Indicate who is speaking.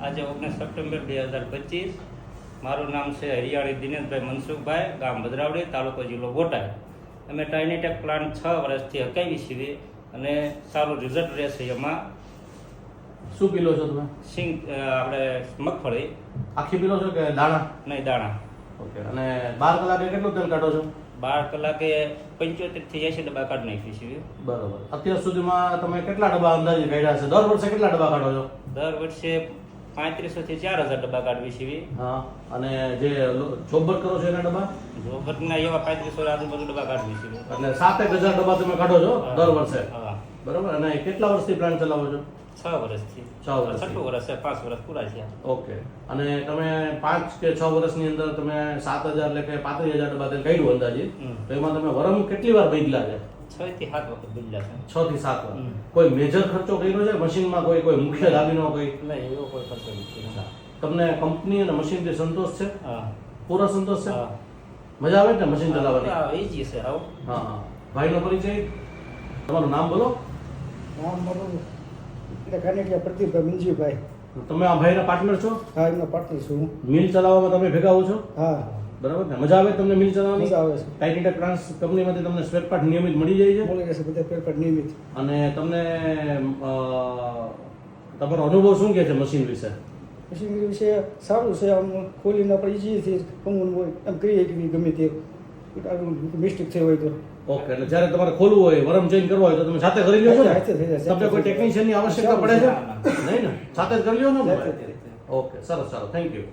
Speaker 1: આજે 19 સપ્ટેમ્બર 2025. મારું નામ છે હરિયાળી દિનેશભાઈ મનસુખભાઈ, ગામ ભદ્રાવડી, તાલુકો જિલ્લો બોટાદ. અમે ટાઇનીટેક પ્લાન્ટ 6 વર્ષથી હકાવી છીએ અને સારું રિઝલ્ટ રહેશે. એમાં
Speaker 2: શું પીલો છો તમે?
Speaker 1: આપણે મગફળી
Speaker 2: આખી પીલો છો કે દાણા?
Speaker 1: નહીં, દાણા.
Speaker 2: ઓકે. અને 12 કલાકે કેટલું તેલ કાઢો છો?
Speaker 1: 12 કલાકે 75 થી 80 ડબ્બા કાઢી નાખીએ છીએ.
Speaker 2: બરોબર. અત્યાર સુધીમાં તમે કેટલા ડબ્બા અંદાજે કાઢ્યા છે? દર વર્ષે કેટલા ડબ્બા કાઢો છો?
Speaker 1: દર વર્ષે 3500 થી 4000 ડબ્બા કાઢવી છીએ.
Speaker 2: હા. અને જે ચોબર કરો છો એના ડબ્બા?
Speaker 1: જોબરના એવા 3500 આજુબાજુ ડબ્બા કાઢવી છીએ.
Speaker 2: એટલે 7,000 ડબ્બા તમે કાઢો છો દર વર્ષે?
Speaker 1: હા.
Speaker 2: બરોબર. અને કેટલા વર્ષથી પ્લાન્ટ ચલાવો છો?
Speaker 1: 6 વર્ષથી.
Speaker 2: 6 વર્ષથી.
Speaker 1: છઠ્ઠું વર્ષ છે, 5 વર્ષ પૂરા છે.
Speaker 2: ઓકે. અને તમે 5 કે 6 વર્ષની અંદર તમે 7,000 એટલે કે 35,000 ડબ્બા તેલ કાઢ્યું અંદાજે, તો એમાં તમે વરમ કેટલી વાર બદલા છે?
Speaker 1: 6 થી 7 વખત બદલ્યા છે.
Speaker 2: 6 થી 7 વાર. કોઈ મેજર ખર્ચો કર્યો છે મશીનમાં? કોઈ મુખ્ય દાબીનો કોઈ?
Speaker 1: નહીં, એવો કોઈ ખર્ચો નથી.
Speaker 2: તમને કંપની અને મશીનથી સંતોષ છે?
Speaker 1: હા.
Speaker 2: પૂરો સંતોષ છે?
Speaker 1: હા.
Speaker 2: મજા આવે ને મશીન ચલાવવાની?
Speaker 1: હા, ઈજી છે. હાવ.
Speaker 2: હા હા. ભાઈનો પરિચય? તમારું નામ બોલો.
Speaker 3: નામ મારું કાનેટિયા પ્રદીપભાઈ મંજીભાઈ.
Speaker 2: તમે આ ભાઈના પાર્ટનર છો?
Speaker 3: હા, એમનો પાર્ટનર છું.
Speaker 2: મિલ ચલાવવામાં તમે ભેગા આવો છો?
Speaker 3: હા,
Speaker 2: બરાબર ને? મજા આવે તમને મિલ ચલાવવાની?
Speaker 3: મજા આવે છે.
Speaker 2: ટાઇનીટેક પ્લાન્ટ કંપનીમાંથી તમને સ્પેર પાર્ટ નિયમિત મળી જાય છે?
Speaker 3: મળી રહેશે બધા પેપર નિયમિત.
Speaker 2: અને તમને તમારો અનુભવ શું કહે છે મશીન વિશે?
Speaker 3: મશીન વિશે સારું છે. આમ ખોલીને આપણે ઈજીથી કમુન હોય એમ કરીએ કે ગમે તે મિસ્ટેક થઈ હોય તો.
Speaker 2: ઓકે. એટલે જ્યારે તમારે ખોલવું હોય, વરમ ચેન્જ કરવો હોય તો તમે સાથે કરી લ્યો છો ને?
Speaker 3: હાથે થઈ જાય.
Speaker 2: તમને કોઈ ટેકનિશિયનની આવશ્યકતા પડે છે?
Speaker 1: ના, ના.
Speaker 2: નહીં ને? સાથે જ કરી લ્યો ને?
Speaker 3: સાથે જ.
Speaker 2: ઓકે. સરસ. Thank you.